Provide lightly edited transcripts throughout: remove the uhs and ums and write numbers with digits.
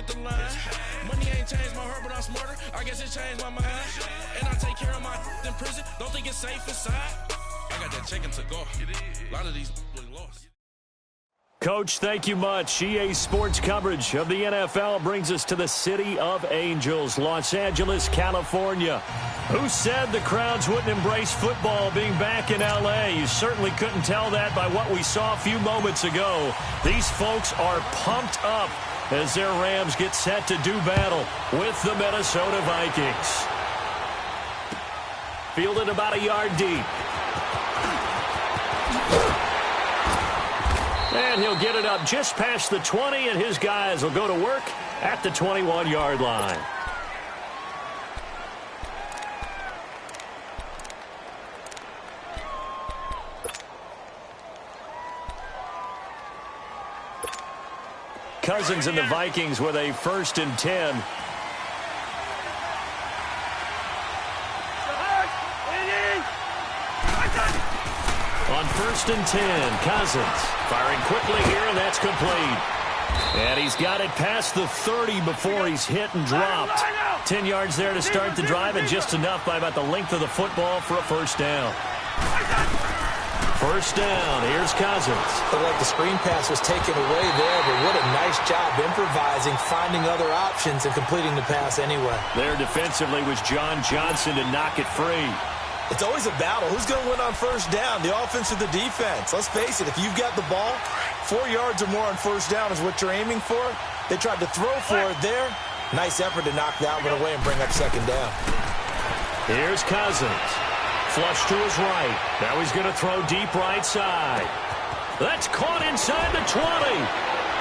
at the line. Money ain't changed my heart, but I'm smarter. I guess it changed my mind. And I take care of my in prison. Don't think it's safe inside. I got that check and took off. A lot of these look lost. Coach, thank you much. EA Sports coverage of the NFL brings us to the City of Angels, Los Angeles, California. Who said the crowds wouldn't embrace football being back in L.A.? You certainly couldn't tell that by what we saw a few moments ago. These folks are pumped up as their Rams get set to do battle with the Minnesota Vikings. Fielded about a yard deep. And he'll get it up just past the 20, and his guys will go to work at the 21-yard line. Cousins and the Vikings with a 1st and 10. On 1st and 10, Cousins firing quickly here, and that's complete. And he's got it past the 30 before he's hit and dropped. 10 yards there to start the drive, and just enough by about the length of the football for a 1st down. 1st down, here's Cousins. Looked like the screen pass was taken away there, but what a nice job improvising, finding other options, and completing the pass anyway. There defensively was John Johnson to knock it free. It's always a battle. Who's going to win on 1st down, the offense or the defense? Let's face it, if you've got the ball, 4 yards or more on 1st down is what you're aiming for. They tried to throw for it there. Nice effort to knock that one away and bring up 2nd down. Here's Cousins. Flush to his right. Now he's going to throw deep right side. That's caught inside the 20.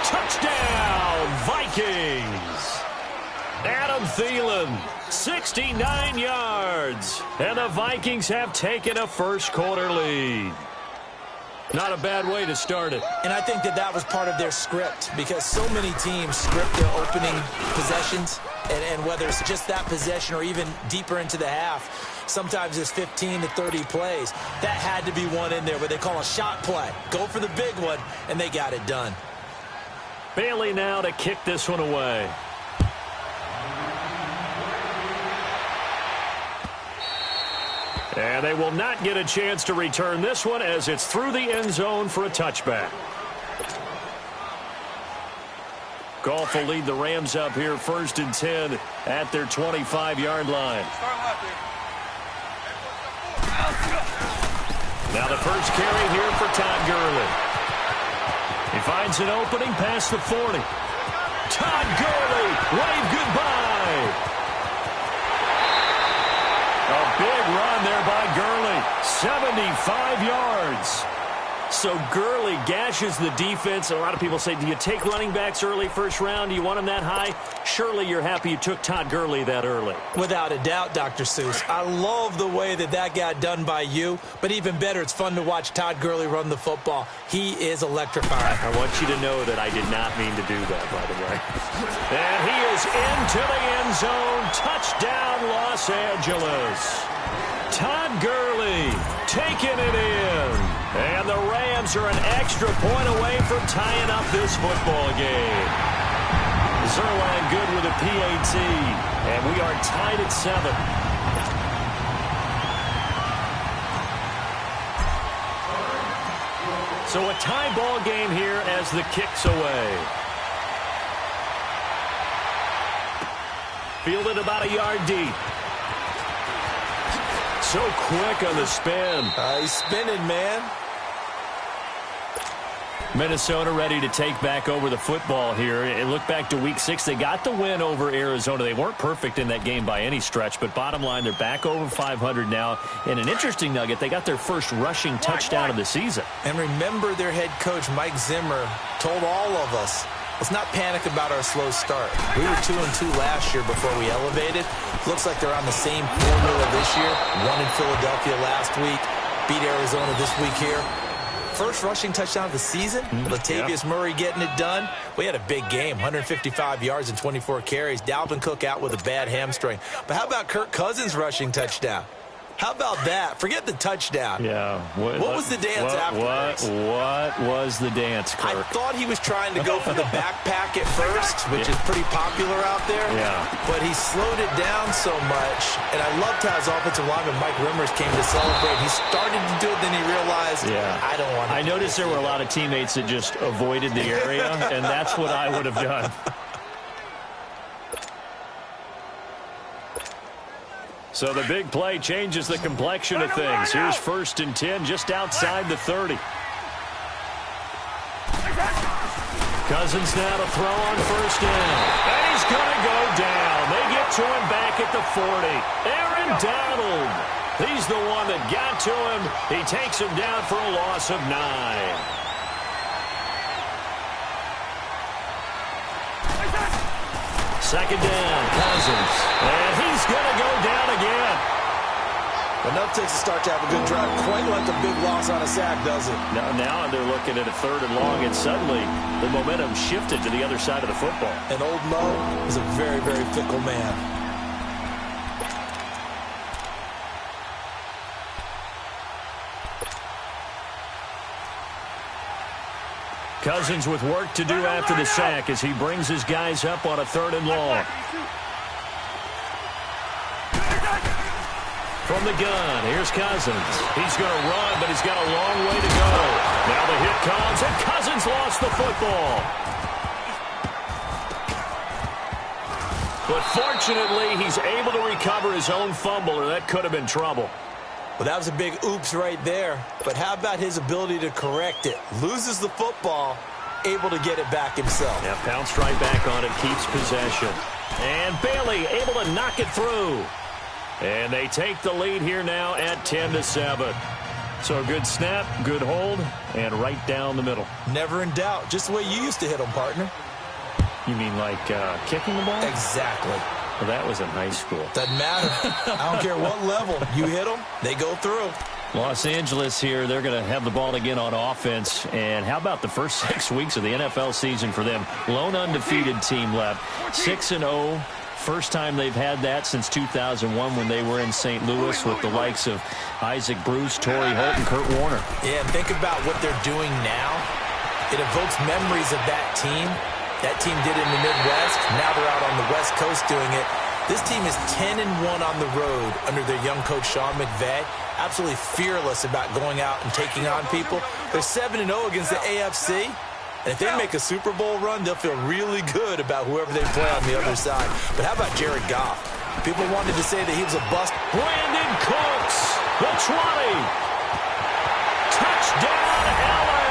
Touchdown, Vikings. Adam Thielen, 69 yards. And the Vikings have taken a 1st quarter lead. Not a bad way to start it. And I think that was part of their script, because so many teams script their opening possessions, and whether it's just that possession or even deeper into the half, sometimes it's 15 to 30 plays. That had to be one in there where they call a shot play. Go for the big one, and they got it done. Bailey now to kick this one away. And they will not get a chance to return this one as it's through the end zone for a touchback. Goff will lead the Rams up here 1st and 10 at their 25-yard line. Now the 1st carry here for Todd Gurley. He finds an opening past the 40. Todd Gurley, wave goodbye. A big run there by Gurley, 75 yards. So Gurley gashes the defense. A lot of people say, do you take running backs early 1st round? Do you want them that high? Surely you're happy you took Todd Gurley that early. Without a doubt, Dr. Seuss. I love the way that got done by you, but even better, it's fun to watch Todd Gurley run the football. He is electrifying. I want you to know that I did not mean to do that, by the way. And he is into the end zone. Touchdown, Los Angeles. Todd Gurley taking it in. And the Rams are an extra point away from tying up this football game. Zerline good with a PAT. And we are tied at 7. So a tie ball game here as the kick's away. Fielded about a yard deep. So quick on the spin. He's spinning, man. Minnesota ready to take back over the football here. And look back to Week 6. They got the win over Arizona. They weren't perfect in that game by any stretch, but bottom line, they're back over 500 now. And an interesting nugget, they got their first rushing touchdown of the season. And remember, their head coach, Mike Zimmer, told all of us, let's not panic about our slow start. We were 2-2 last year before we elevated. Looks like they're on the same formula this year. Won in Philadelphia last week. Beat Arizona this week here. First rushing touchdown of the season. Latavius Murray getting it done. We had a big game, 155 yards and 24 carries. Dalvin Cook out with a bad hamstring. But how about Kirk Cousins' rushing touchdown? How about that? Forget the touchdown. Yeah. What was the dance afterwards? What was the dance, Kirk? I thought he was trying to go for the backpack at first, which is pretty popular out there. Yeah. But he slowed it down so much, and I loved how his offensive lineman, Mike Rimmers, came to celebrate. He started to do it, then he realized, I don't want to. I noticed there were a lot of teammates that just avoided the area, and that's what I would have done. So the big play changes the complexion of things. Here's 1st and 10 just outside the 30. Cousins now to throw on 1st down. And he's going to go down. They get to him back at the 40. Aaron Donald. He's the one that got to him. He takes him down for a loss of 9. Second down, Cousins. And he's going to go down again. Enough takes to start to have a good drive. Quite like a big loss on a sack, does it? Now they're looking at a 3rd and long, and suddenly the momentum shifted to the other side of the football. And old Mo is a very, very fickle man. Cousins with work to do after the sack as he brings his guys up on a 3rd and long. From the gun, here's Cousins. He's going to run, but he's got a long way to go. Now the hit comes, and Cousins lost the football. But fortunately, he's able to recover his own fumble, or that could have been trouble. Well, that was a big oops right there. But how about his ability to correct it? Loses the football, able to get it back himself. Yeah, pounced right back on it, keeps possession. And Bailey able to knock it through. And they take the lead here now at 10-7. So good snap, good hold, and right down the middle. Never in doubt. Just the way you used to hit them, partner. You mean like kicking the ball? Exactly. Well, that was in high school. Doesn't matter. I don't care what level. You hit them, they go through. Los Angeles here, they're going to have the ball again on offense. And how about the first 6 weeks of the NFL season for them? Lone undefeated team left. 6-0. First time they've had that since 2001 when they were in St. Louis with the likes of Isaac Bruce, Torrey Holt, and Kurt Warner. Yeah, and think about what they're doing now. It evokes memories of that team. That team did it in the Midwest. Now they're out on the West Coast doing it. This team is 10-1 on the road under their young coach Sean McVay. Absolutely fearless about going out and taking on people. They're 7-0 against the AFC. And if they make a Super Bowl run, they'll feel really good about whoever they play on the other side. But how about Jared Goff? People wanted to say that he was a bust. Brandon Cooks, the 20. Touchdown, LA.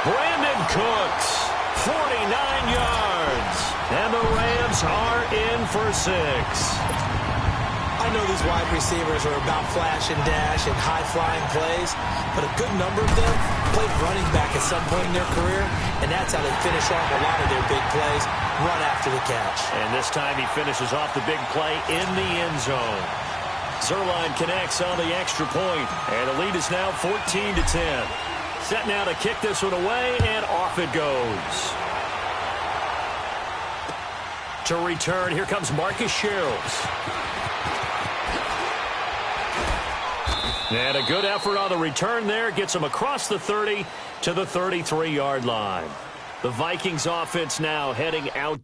Brandon Cooks, 49 yards. And the Rams are in for 6. I know these wide receivers are about flash and dash and high-flying plays, but a good number of them played running back at some point in their career, and that's how they finish off a lot of their big plays, run after the catch. And this time he finishes off the big play in the end zone. Zerline connects on the extra point, and the lead is now 14-10. Set now to kick this one away, and off it goes. To return, here comes Marcus Sherrills. And a good effort on the return there. Gets him across the 30 to the 33-yard line. The Vikings offense now heading out.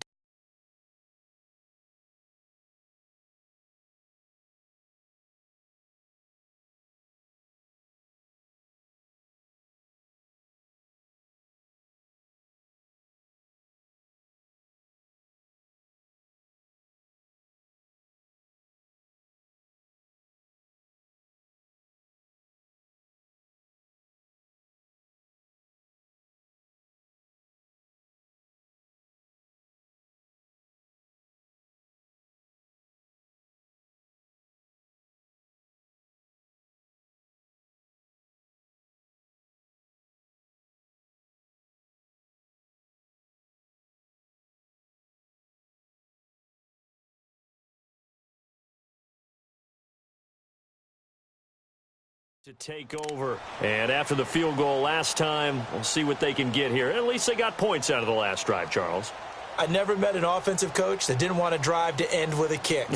To take over. And after the field goal last time, we'll see what they can get here. At least they got points out of the last drive, Charles. I never met an offensive coach that didn't want to drive to end with a kick.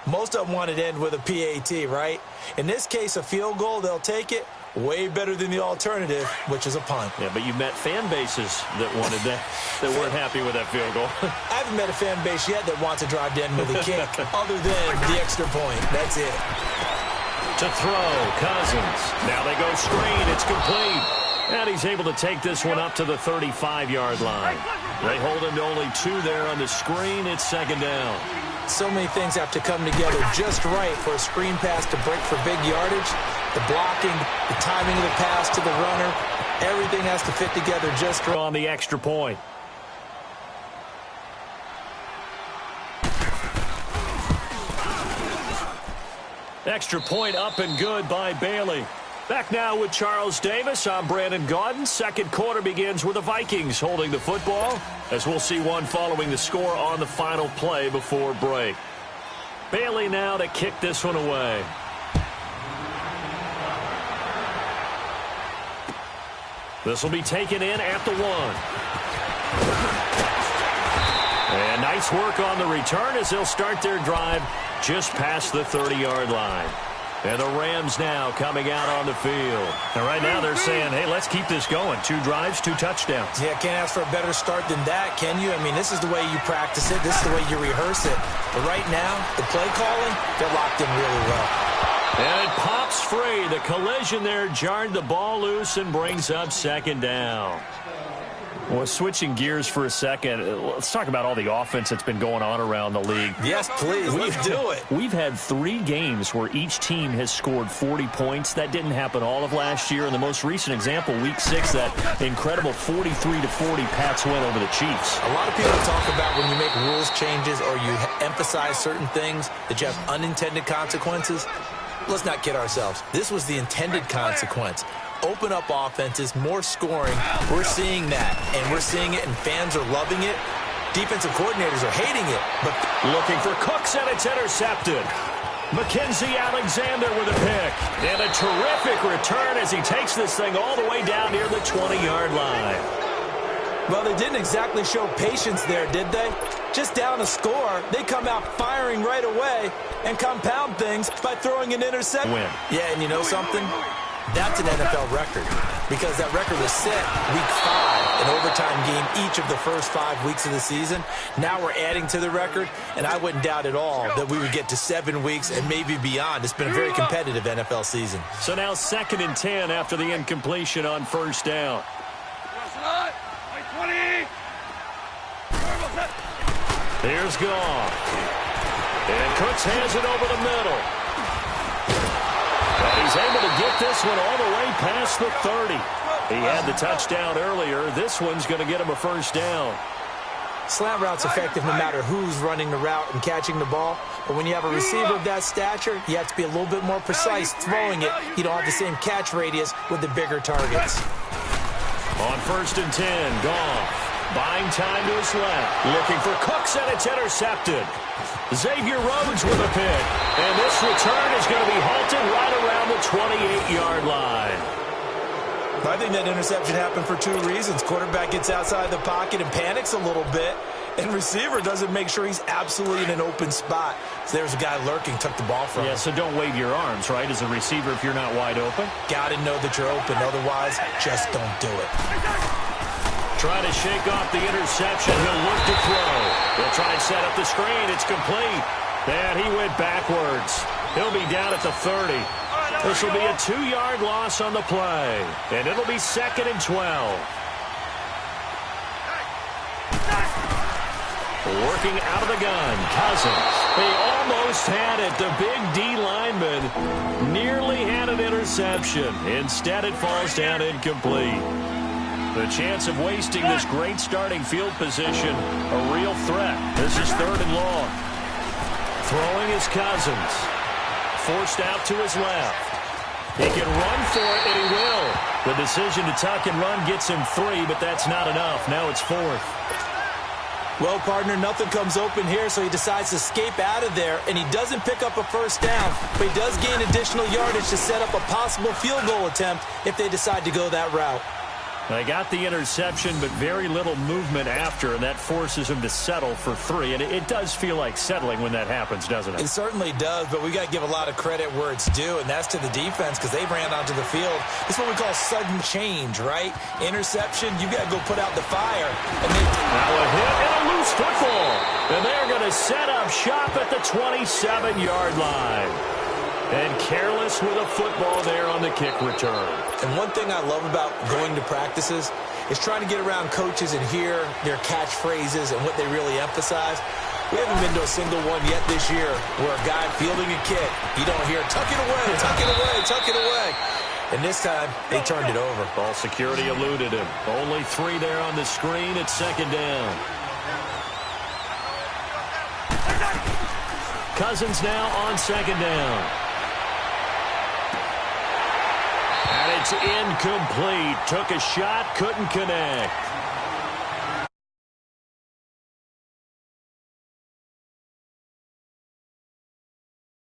Most of them want it to end with a PAT, right? In this case, a field goal, they'll take it. Way better than the alternative, which is a punt. Yeah, but you've met fan bases that wanted that weren't happy with that field goal. I haven't met a fan base yet that wants to drive to end with a kick, other than the extra point. That's it. To throw, Cousins. Now they go screen. It's complete. And he's able to take this one up to the 35-yard line. They hold him to only 2 there on the screen. It's second down. So many things have to come together just right for a screen pass to break for big yardage. The blocking, the timing of the pass to the runner, everything has to fit together just right. On the extra point. Extra point up and good by Bailey. Back now with Charles Davis. I'm Brandon Gaudin. Second quarter begins with the Vikings holding the football, as we'll see one following the score on the final play before break. Bailey now to kick this one away. This will be taken in at the 1. And nice work on the return as they'll start their drive just past the 30-yard line. And the Rams now coming out on the field. And right now they're saying, hey, let's keep this going. 2 drives, 2 touchdowns. Yeah, can't ask for a better start than that, can you? I mean, this is the way you practice it. This is the way you rehearse it. But right now, the play calling, they're locked in really well. And it pops free. The collision there jarred the ball loose and brings up second down. Well, switching gears for a second, let's talk about all the offense that's been going on around the league. Yes, please. Let's do it. We've had 3 games where each team has scored 40 points. That didn't happen all of last year. And the most recent example, Week 6, that incredible 43-40 Pats win over the Chiefs. A lot of people talk about when you make rules changes or you emphasize certain things that you have unintended consequences. Let's not kid ourselves. This was the intended consequence. Open up offenses, more scoring. We're seeing that, and we're seeing it, and fans are loving it. Defensive coordinators are hating it. But looking for Cooks, and it's intercepted. Mackenzie Alexander with a pick. And a terrific return as he takes this thing all the way down near the 20-yard line. Well, they didn't exactly show patience there, did they? Just down a score, they come out firing right away and compound things by throwing an interception. Win. Yeah, and you know something? That's an NFL record because that record was set Week 5, an overtime game each of the first 5 weeks of the season. Now we're adding to the record, and I wouldn't doubt at all that we would get to 7 weeks and maybe beyond. It's been a very competitive NFL season. So now 2nd and 10 after the incompletion on first down. Here's Goff. And Cooks hands it over the middle. And he's able to get this one all the way past the 30. He had the touchdown earlier. This one's going to get him a first down. Slant route's effective no matter who's running the route and catching the ball. But when you have a receiver of that stature, you have to be a little bit more precise throwing it. You don't have the same catch radius with the bigger targets. On 1st and 10, Goff. Buying time to his left. Looking for Cooks, and it's intercepted. Xavier Rhodes with a pick. And this return is going to be halted right around the 28-yard line. I think that interception happened for 2 reasons. Quarterback gets outside the pocket and panics a little bit. And receiver doesn't make sure he's absolutely in an open spot. So there's a guy lurking, took the ball from him. Yeah, so don't wave your arms, right, as a receiver if you're not wide open. Got to know that you're open. Otherwise, just don't do it. Trying to shake off the interception. He'll look to throw. He'll try and set up the screen. It's complete. And he went backwards. He'll be down at the 30. This will be a 2-yard loss on the play. And it'll be 2nd and 12. Working out of the gun, Cousins. He almost had it. The big D lineman nearly had an interception. Instead, it falls down incomplete. The chance of wasting this great starting field position, a real threat. This is 3rd and long. Throwing is Cousins. Forced out to his left. He can run for it, and he will. The decision to tuck and run gets him 3, but that's not enough. Now it's 4th. Well, partner, nothing comes open here, so he decides to escape out of there, and he doesn't pick up a first down, but he does gain additional yardage to set up a possible field goal attempt if they decide to go that route. They got the interception, but very little movement after, and that forces them to settle for 3. And it does feel like settling when that happens, doesn't it? It certainly does, but we got to give a lot of credit where it's due, and that's to the defense because they ran onto the field. It's what we call sudden change, right? Interception, you got to go put out the fire. And now a hit and a loose football. And they're going to set up shop at the 27-yard line. And careless with a football there on the kick return. And one thing I love about going to practices is trying to get around coaches and hear their catchphrases and what they really emphasize. We haven't been to a single one yet this year where a guy fielding a kick, you don't hear, tuck it away, tuck it away, tuck it away. And this time, they turned it over. Ball security eluded him. Only 3 there on the screen at 2nd down. Cousins now on 2nd down. And it's incomplete. Took a shot, couldn't connect.